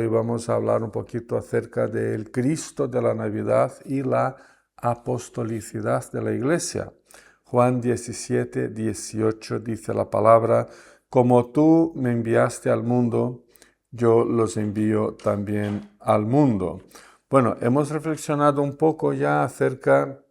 Hoy vamos a hablar un poquito acerca del Cristo de la Navidad y la apostolicidad de la Iglesia. Juan 17, 18 dice la palabra: como tú me enviaste al mundo, yo los envío también al mundo. Bueno, hemos reflexionado un poco ya acerca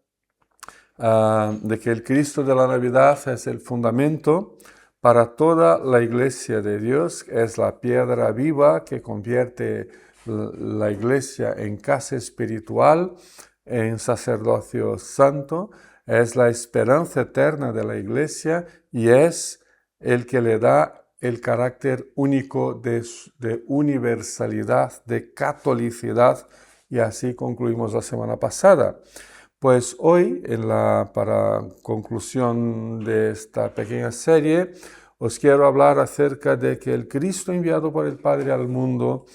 de que el Cristo de la Navidad es el fundamento para toda la Iglesia de Dios, es la piedra viva que convierte la Iglesia en casa espiritual, en sacerdocio santo, es la esperanza eterna de la Iglesia y es el que le da el carácter único de universalidad, de catolicidad, y así concluimos la semana pasada. Pues hoy, para conclusión de esta pequeña serie, os quiero hablar acerca de que el Cristo enviado por el Padre al mundo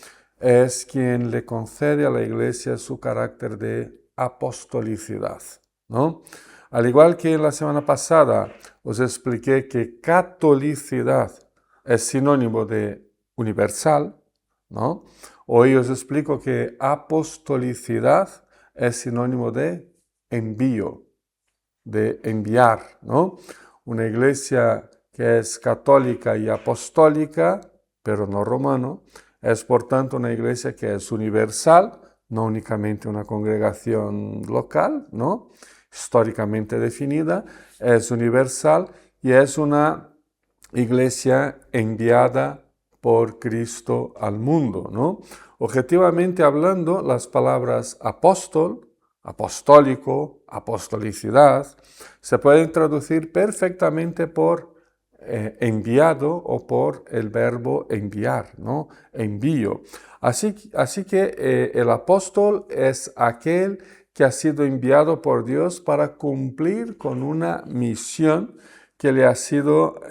es quien le concede a la Iglesia su carácter de apostolicidad, ¿no? Al igual que en la semana pasada os expliqué que catolicidad es sinónimo de universal, ¿no? Hoy os explico que apostolicidad es sinónimo de envío, de enviar, ¿no? Una iglesia que es católica y apostólica, pero no romano, es por tanto una iglesia que es universal, no únicamente una congregación local, ¿no? Históricamente definida, es universal y es una iglesia enviada por Cristo al mundo, ¿no? Objetivamente hablando, las palabras apóstol, apostólico, apostolicidad, se pueden traducir perfectamente por enviado o por el verbo enviar, ¿no? Envío. Así que el apóstol es aquel que ha sido enviado por Dios para cumplir con una misión que le ha sido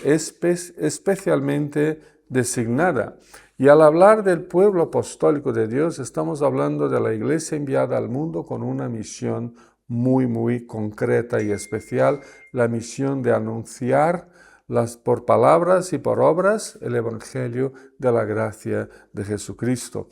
especialmente designada. Y al hablar del pueblo apostólico de Dios, estamos hablando de la iglesia enviada al mundo con una misión muy concreta y especial, la misión de anunciar por palabras y por obras el evangelio de la gracia de Jesucristo.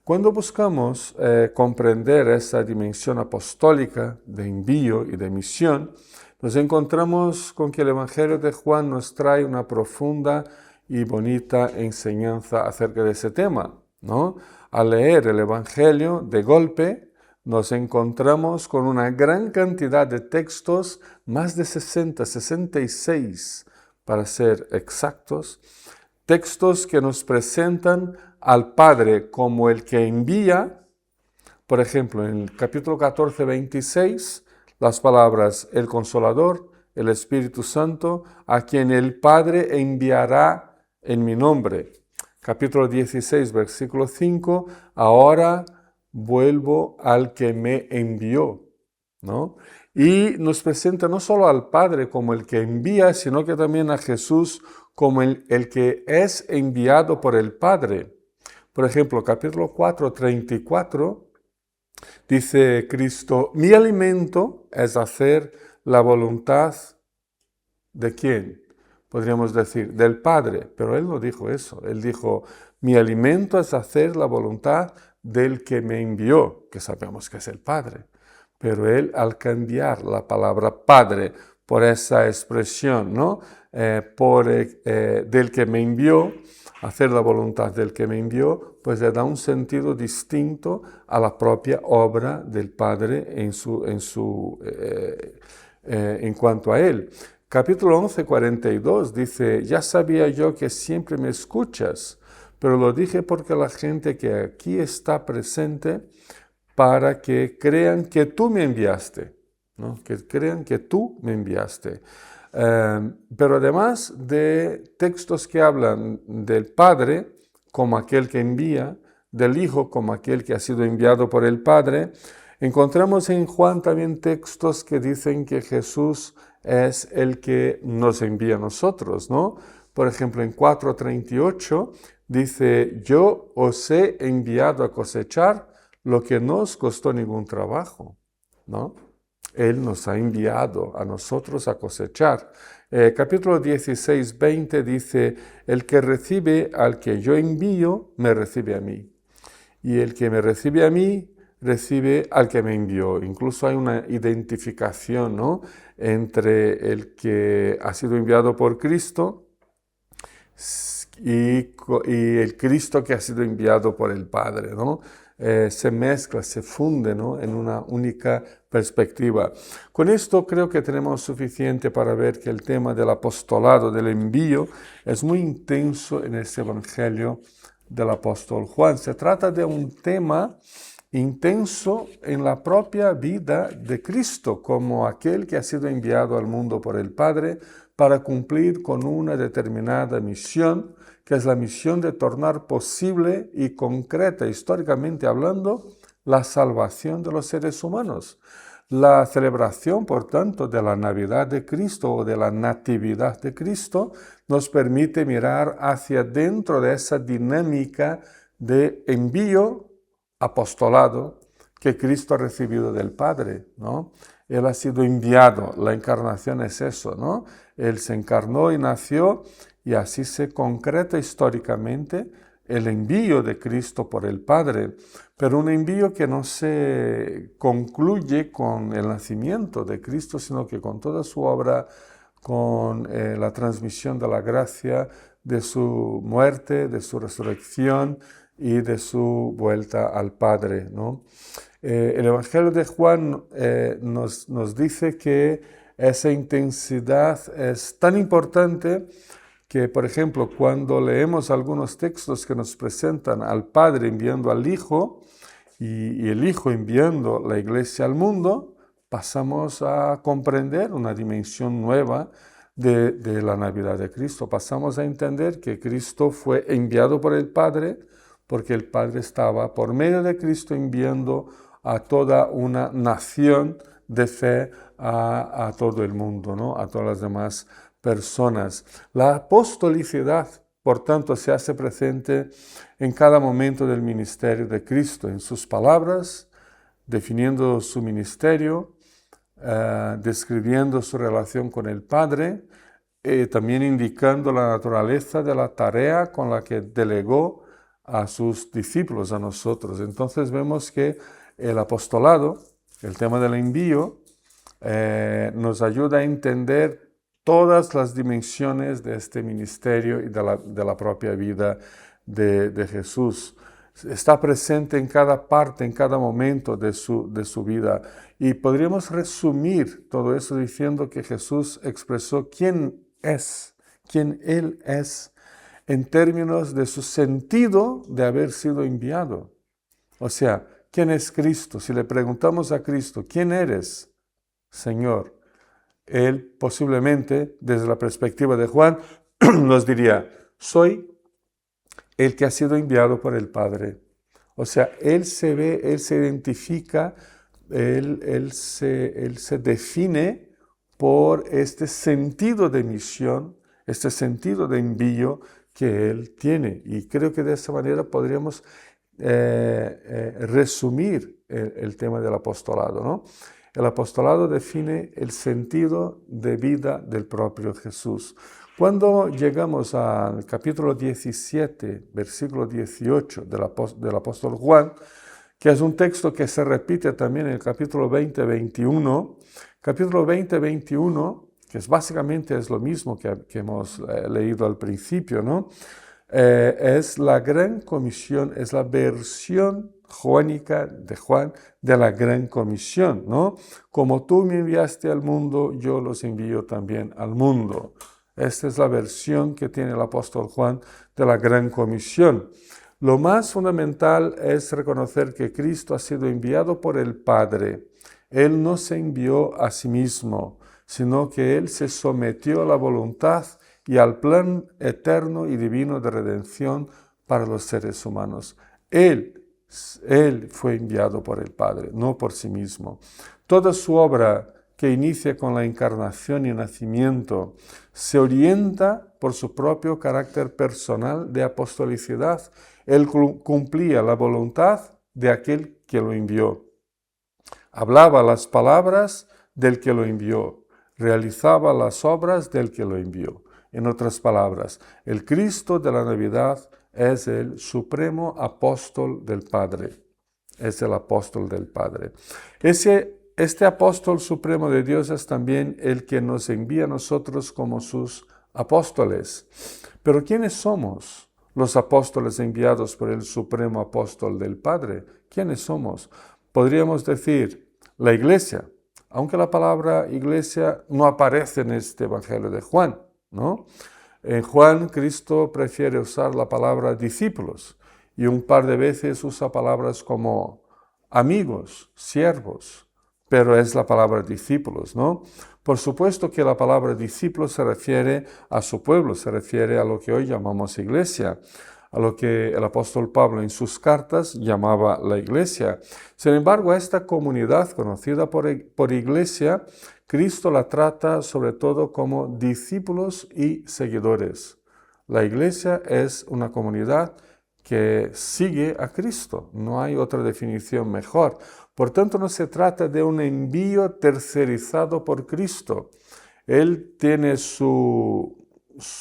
Cuando buscamos comprender esa dimensión apostólica de envío y de misión, nos encontramos con que el Evangelio de Juan nos trae una profunda y bonita enseñanza acerca de ese tema, ¿no? Al leer el Evangelio, de golpe, nos encontramos con una gran cantidad de textos, más de 66 para ser exactos, textos que nos presentan al Padre como el que envía. Por ejemplo, en el capítulo 14, 26, las palabras el Consolador, el Espíritu Santo, a quien el Padre enviará en mi nombre. Capítulo 16, versículo 5, ahora vuelvo al que me envió, ¿no? Y nos presenta no solo al Padre como el que envía, sino que también a Jesús como el que es enviado por el Padre. Por ejemplo, capítulo 4, 34, dice Cristo: mi alimento es hacer la voluntad ¿de quién? Podríamos decir, del Padre, pero Él no dijo eso. Él dijo, mi alimento es hacer la voluntad del que me envió, que sabemos que es el Padre. Pero Él, al cambiar la palabra Padre por esa expresión, ¿no? Del que me envió, hacer la voluntad del que me envió, pues le da un sentido distinto a la propia obra del Padre en cuanto a Él. Capítulo 11, 42 dice, ya sabía yo que siempre me escuchas, pero lo dije porque la gente que aquí está presente, para que crean que tú me enviaste, ¿no? Que crean que tú me enviaste. Pero además de textos que hablan del Padre como aquel que envía, del Hijo como aquel que ha sido enviado por el Padre, encontramos en Juan también textos que dicen que Jesús es el que nos envía a nosotros, ¿no? Por ejemplo, en 4:38 dice, yo os he enviado a cosechar lo que no os costó ningún trabajo, ¿no? Él nos ha enviado a nosotros a cosechar. Capítulo 16, 20 dice, el que recibe al que yo envío, me recibe a mí. y el que me recibe a mí, recibe al que me envió. Incluso hay una identificación, ¿no?, entre el que ha sido enviado por Cristo y el Cristo que ha sido enviado por el Padre, ¿no? Se mezcla, se funde, ¿no?, en una única perspectiva. Con esto creo que tenemos suficiente para ver que el tema del apostolado, del envío, es muy intenso en este Evangelio del apóstol Juan. Se trata de un tema intenso en la propia vida de Cristo, como aquel que ha sido enviado al mundo por el Padre para cumplir con una determinada misión, que es la misión de tornar posible y concreta, históricamente hablando, la salvación de los seres humanos. La celebración, por tanto, de la Navidad de Cristo o de la Natividad de Cristo nos permite mirar hacia dentro de esa dinámica de envío, apostolado, que Cristo ha recibido del Padre, ¿no? Él ha sido enviado, la encarnación es eso, ¿no? Él se encarnó y nació, y así se concreta históricamente el envío de Cristo por el Padre, pero un envío que no se concluye con el nacimiento de Cristo, sino que con toda su obra, con la transmisión de la gracia, de su muerte, de su resurrección y de su vuelta al Padre, ¿no? El Evangelio de Juan nos dice que esa intensidad es tan importante que, por ejemplo, cuando leemos algunos textos que nos presentan al Padre enviando al Hijo y el Hijo enviando la Iglesia al mundo, pasamos a comprender una dimensión nueva de la Navidad de Cristo. Pasamos a entender que Cristo fue enviado por el Padre porque el Padre estaba por medio de Cristo enviando a toda una nación de fe a todo el mundo, ¿no?, a todas las demás personas. La apostolicidad, por tanto, se hace presente en cada momento del ministerio de Cristo, en sus palabras, definiendo su ministerio, describiendo su relación con el Padre, también indicando la naturaleza de la tarea con la que delegó a sus discípulos, a nosotros. Entonces vemos que el apostolado, el tema del envío, nos ayuda a entender todas las dimensiones de este ministerio y de la propia vida de Jesús. Está presente en cada parte, en cada momento de su vida. Y podríamos resumir todo eso diciendo que Jesús expresó quién Él es, en términos de su sentido de haber sido enviado. O sea, ¿quién es Cristo? Si le preguntamos a Cristo, ¿quién eres, Señor? Él posiblemente, desde la perspectiva de Juan, nos diría, soy el que ha sido enviado por el Padre. O sea, Él se ve, Él se identifica, Él se define por este sentido de misión, este sentido de envío que Él tiene. Y creo que de esa manera podríamos resumir el tema del apostolado, ¿no? El apostolado define el sentido de vida del propio Jesús. Cuando llegamos al capítulo 17, versículo 18 del apóstol Juan, que es un texto que se repite también en el capítulo 20-21, capítulo 20-21, que básicamente es lo mismo que hemos leído al principio, ¿no? Es la gran comisión, es la versión joánica de Juan de la gran comisión, ¿no? Como tú me enviaste al mundo, yo los envío también al mundo. Esta es la versión que tiene el apóstol Juan de la gran comisión. Lo más fundamental es reconocer que Cristo ha sido enviado por el Padre. Él no se envió a sí mismo, sino que Él se sometió a la voluntad y al plan eterno y divino de redención para los seres humanos. Él fue enviado por el Padre, no por sí mismo. Toda su obra, que inicia con la encarnación y nacimiento, se orienta por su propio carácter personal de apostolicidad. Él cumplía la voluntad de aquel que lo envió. Hablaba las palabras del que lo envió. Realizaba las obras del que lo envió. En otras palabras, el Cristo de la Navidad es el supremo apóstol del Padre. Es el apóstol del Padre. Este apóstol supremo de Dios es también el que nos envía a nosotros como sus apóstoles. Pero ¿quiénes somos los apóstoles enviados por el supremo apóstol del Padre? ¿Quiénes somos? Podríamos decir la iglesia, aunque la palabra iglesia no aparece en este Evangelio de Juan, ¿no? En Juan, Cristo prefiere usar la palabra discípulos y un par de veces usa palabras como amigos, siervos, pero es la palabra discípulos, ¿no? Por supuesto que la palabra discípulos se refiere a su pueblo, se refiere a lo que hoy llamamos iglesia, a lo que el apóstol Pablo en sus cartas llamaba la iglesia. Sin embargo, esta comunidad conocida por iglesia, Cristo la trata sobre todo como discípulos y seguidores. La iglesia es una comunidad que sigue a Cristo. No hay otra definición mejor. Por tanto, no se trata de un envío tercerizado por Cristo. Él tiene su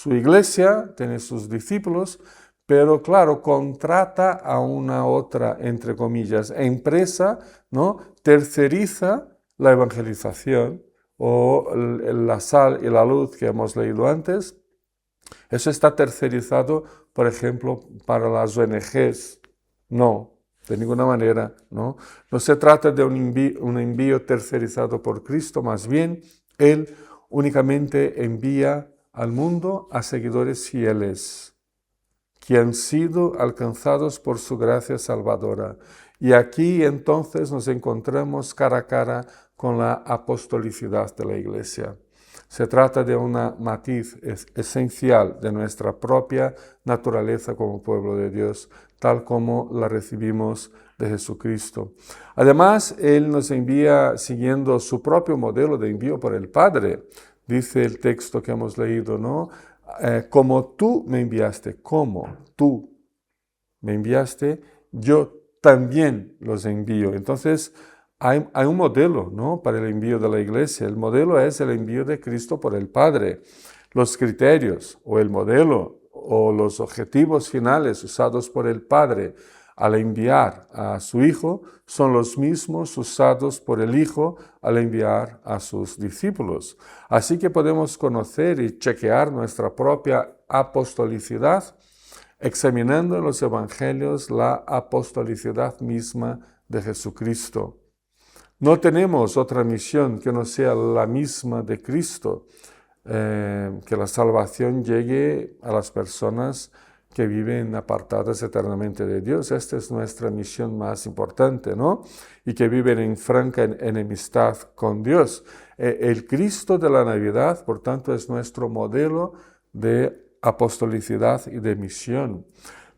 iglesia, tiene sus discípulos, pero claro, contrata a una otra, entre comillas, empresa, ¿no? Terceriza la evangelización o la sal y la luz que hemos leído antes. Eso está tercerizado, por ejemplo, para las ONGs. No, de ninguna manera, ¿no? No se trata de un envío tercerizado por Cristo, más bien, Él únicamente envía al mundo a seguidores fieles que han sido alcanzados por su gracia salvadora. Y aquí entonces nos encontramos cara a cara con la apostolicidad de la Iglesia. Se trata de una matiz esencial de nuestra propia naturaleza como pueblo de Dios, tal como la recibimos de Jesucristo. Además, Él nos envía siguiendo su propio modelo de envío por el Padre. Dice el texto que hemos leído, ¿no? Como tú me enviaste, como tú me enviaste, yo también los envío. Entonces, hay un modelo, ¿no? Para el envío de la iglesia. El modelo es el envío de Cristo por el Padre. Los criterios o el modelo o los objetivos finales usados por el Padre al enviar a su Hijo son los mismos usados por el Hijo al enviar a sus discípulos. Así que podemos conocer y chequear nuestra propia apostolicidad examinando en los evangelios la apostolicidad misma de Jesucristo. No tenemos otra misión que no sea la misma de Cristo, que la salvación llegue a las personas que viven apartadas eternamente de Dios. Esta es nuestra misión más importante, ¿no? Y que viven en franca enemistad con Dios. El Cristo de la Navidad, por tanto, es nuestro modelo de apostolicidad y de misión.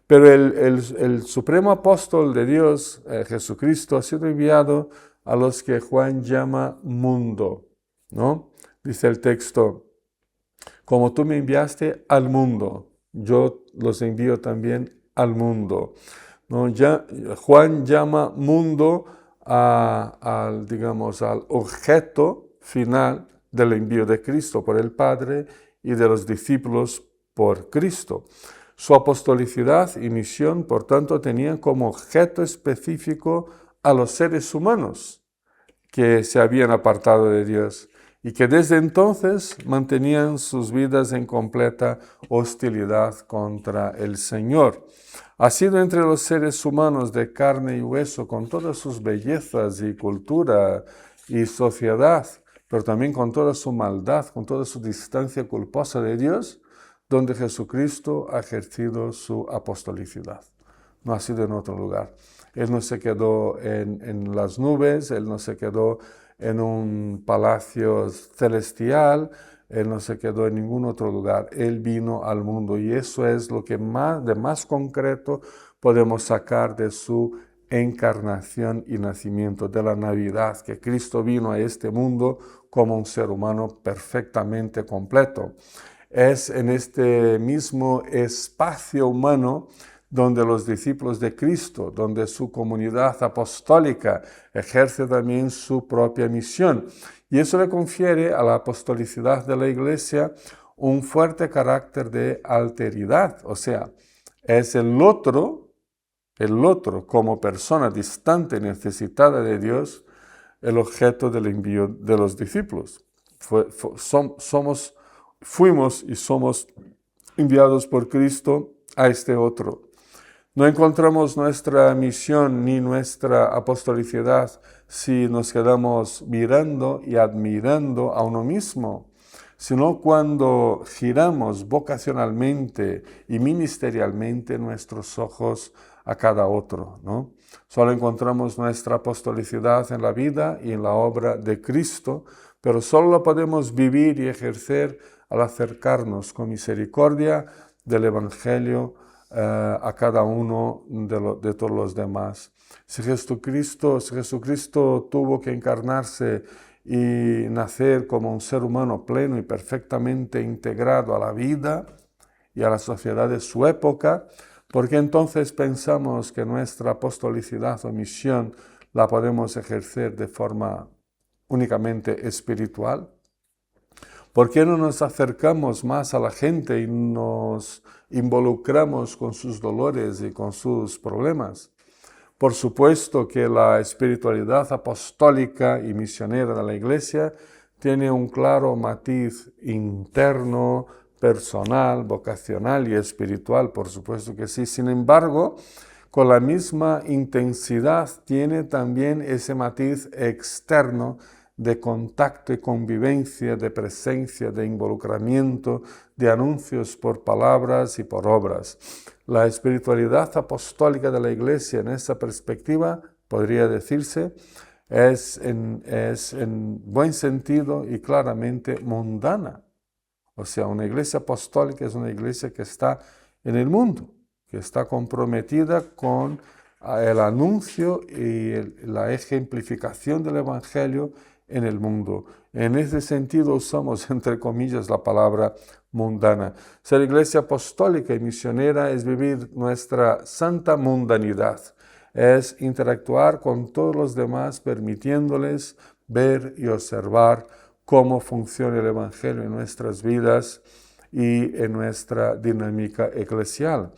Pero el supremo apóstol de Dios, Jesucristo, ha sido enviado a los que Juan llama mundo, ¿no? Dice el texto, como tú me enviaste al mundo, yo los envío también al mundo, ¿no? Juan llama mundo digamos, al objeto final del envío de Cristo por el Padre y de los discípulos por Cristo. Su apostolicidad y misión, por tanto, tenían como objeto específico a los seres humanos que se habían apartado de Dios y que desde entonces mantenían sus vidas en completa hostilidad contra el Señor. Ha sido entre los seres humanos de carne y hueso, con todas sus bellezas y cultura y sociedad, pero también con toda su maldad, con toda su distancia culposa de Dios, donde Jesucristo ha ejercido su apostolicidad. No ha sido en otro lugar. Él no se quedó en las nubes, Él no se quedó en un palacio celestial, Él no se quedó en ningún otro lugar. Él vino al mundo y eso es lo que de más concreto podemos sacar de su encarnación y nacimiento, de la Navidad, que Cristo vino a este mundo como un ser humano perfectamente completo. Es en este mismo espacio humano donde los discípulos de Cristo, donde su comunidad apostólica ejerce también su propia misión. Y eso le confiere a la apostolicidad de la Iglesia un fuerte carácter de alteridad, o sea, es el otro como persona distante y necesitada de Dios, el objeto del envío de los discípulos. Fuimos y somos enviados por Cristo a este otro. No encontramos nuestra misión ni nuestra apostolicidad si nos quedamos mirando y admirando a uno mismo, sino cuando giramos vocacionalmente y ministerialmente nuestros ojos a cada otro, ¿no? Solo encontramos nuestra apostolicidad en la vida y en la obra de Cristo, pero solo la podemos vivir y ejercer al acercarnos con misericordia del Evangelio a cada uno de todos los demás. Si Jesucristo tuvo que encarnarse y nacer como un ser humano pleno y perfectamente integrado a la vida y a la sociedad de su época, ¿por qué entonces pensamos que nuestra apostolicidad o misión la podemos ejercer de forma únicamente espiritual? ¿Por qué no nos acercamos más a la gente y nos involucramos con sus dolores y con sus problemas? Por supuesto que la espiritualidad apostólica y misionera de la Iglesia tiene un claro matiz interno, personal, vocacional y espiritual, por supuesto que sí. Sin embargo, con la misma intensidad tiene también ese matiz externo de contacto y convivencia, de presencia, de involucramiento, de anuncios por palabras y por obras. La espiritualidad apostólica de la Iglesia en esa perspectiva, podría decirse, es en buen sentido y claramente mundana. O sea, una iglesia apostólica es una iglesia que está en el mundo, que está comprometida con el anuncio y la ejemplificación del Evangelio en el mundo. En ese sentido usamos, entre comillas, la palabra mundana. Ser iglesia apostólica y misionera es vivir nuestra santa mundanidad, es interactuar con todos los demás, permitiéndoles ver y observar cómo funciona el Evangelio en nuestras vidas y en nuestra dinámica eclesial.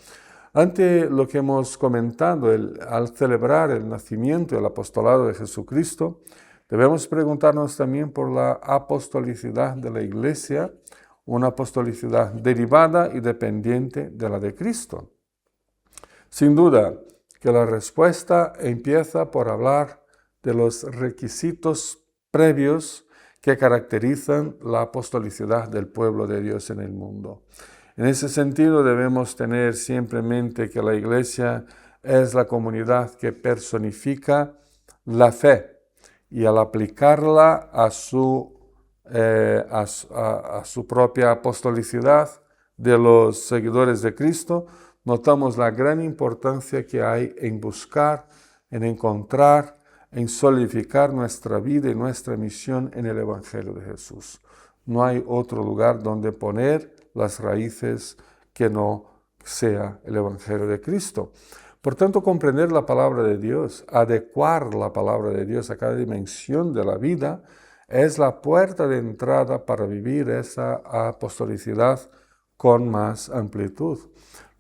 Ante lo que hemos comentado, al celebrar el nacimiento y el apostolado de Jesucristo, debemos preguntarnos también por la apostolicidad de la Iglesia, una apostolicidad derivada y dependiente de la de Cristo. Sin duda que la respuesta empieza por hablar de los requisitos previos que caracterizan la apostolicidad del pueblo de Dios en el mundo. En ese sentido debemos tener siempre en mente que la Iglesia es la comunidad que personifica la fe y al aplicarla a su propia apostolicidad de los seguidores de Cristo, notamos la gran importancia que hay en buscar, en encontrar, en solidificar nuestra vida y nuestra misión en el Evangelio de Jesús. No hay otro lugar donde poner las raíces que no sea el Evangelio de Cristo. Por tanto, comprender la palabra de Dios, adecuar la palabra de Dios a cada dimensión de la vida, es la puerta de entrada para vivir esa apostolicidad con más amplitud.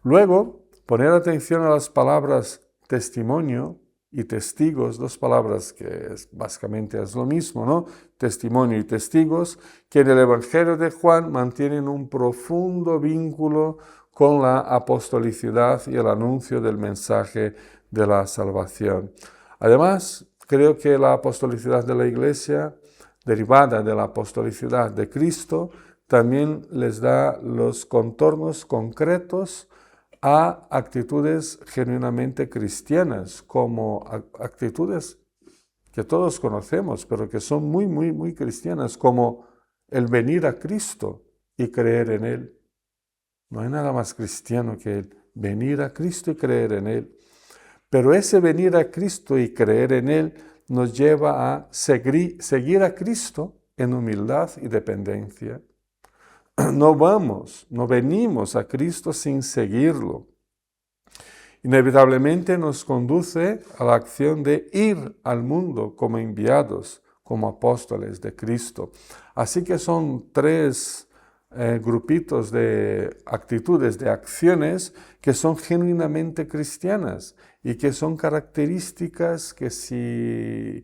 Luego, poner atención a las palabras testimonio y testigos, dos palabras que básicamente es lo mismo, ¿no? Testimonio y testigos, que en el Evangelio de Juan mantienen un profundo vínculo con la apostolicidad y el anuncio del mensaje de la salvación. Además, creo que la apostolicidad de la Iglesia, derivada de la apostolicidad de Cristo, también les da los contornos concretos a actitudes genuinamente cristianas, como actitudes que todos conocemos, pero que son muy, muy, muy cristianas, como el venir a Cristo y creer en Él. No hay nada más cristiano que el venir a Cristo y creer en Él. Pero ese venir a Cristo y creer en Él nos lleva a seguir a Cristo en humildad y dependencia. No venimos a Cristo sin seguirlo. Inevitablemente nos conduce a la acción de ir al mundo como enviados, como apóstoles de Cristo. Así que son tres grupitos de actitudes, de acciones que son genuinamente cristianas y que son características que si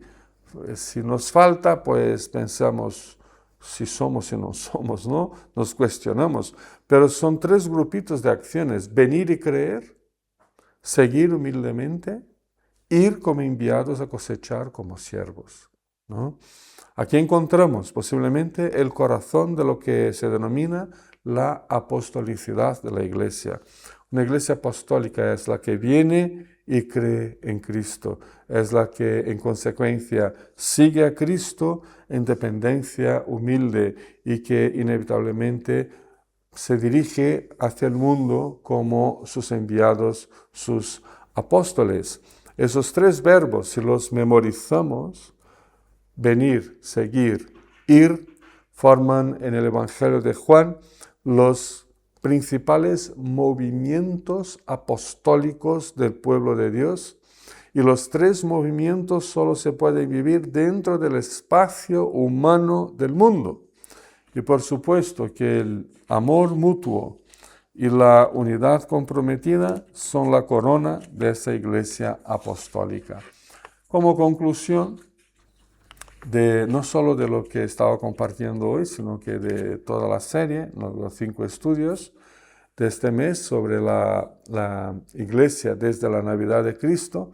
nos falta, pues pensamos si somos y no somos, ¿no? Nos cuestionamos. Pero son tres grupitos de acciones: venir y creer, seguir humildemente, ir como enviados a cosechar como siervos, ¿no? Aquí encontramos posiblemente el corazón de lo que se denomina la apostolicidad de la Iglesia. Una Iglesia apostólica es la que viene y cree en Cristo, es la que en consecuencia sigue a Cristo en dependencia humilde y que inevitablemente se dirige hacia el mundo como sus enviados, sus apóstoles. Esos tres verbos, si los memorizamos, venir, seguir, ir, forman en el Evangelio de Juan los principales movimientos apostólicos del pueblo de Dios. Y los tres movimientos solo se pueden vivir dentro del espacio humano del mundo. Y por supuesto que el amor mutuo y la unidad comprometida son la corona de esa Iglesia apostólica. Como conclusión, no solo de lo que he estado compartiendo hoy, sino que de toda la serie, los 5 estudios de este mes sobre la Iglesia desde la Navidad de Cristo,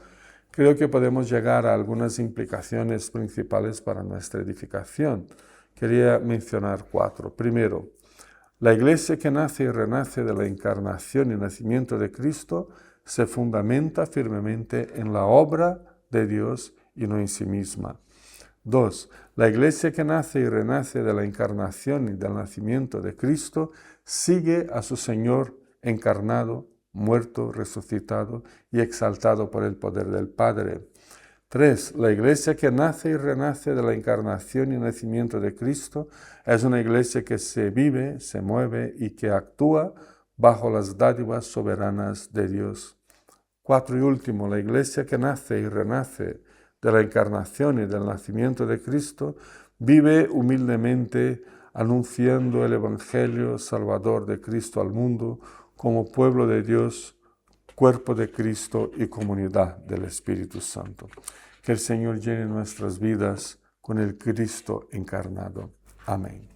creo que podemos llegar a algunas implicaciones principales para nuestra edificación. Quería mencionar 4. Primero, la Iglesia que nace y renace de la encarnación y nacimiento de Cristo se fundamenta firmemente en la obra de Dios y no en sí misma. 2. La Iglesia que nace y renace de la encarnación y del nacimiento de Cristo sigue a su Señor encarnado, muerto, resucitado y exaltado por el poder del Padre. 3. La Iglesia que nace y renace de la encarnación y nacimiento de Cristo es una Iglesia que se vive, se mueve y que actúa bajo las dádivas soberanas de Dios. 4. Y último, la Iglesia que nace y renace de la encarnación y del nacimiento de Cristo vive humildemente anunciando el Evangelio salvador de Cristo al mundo como pueblo de Dios, cuerpo de Cristo y comunidad del Espíritu Santo. Que el Señor llene nuestras vidas con el Cristo encarnado. Amén.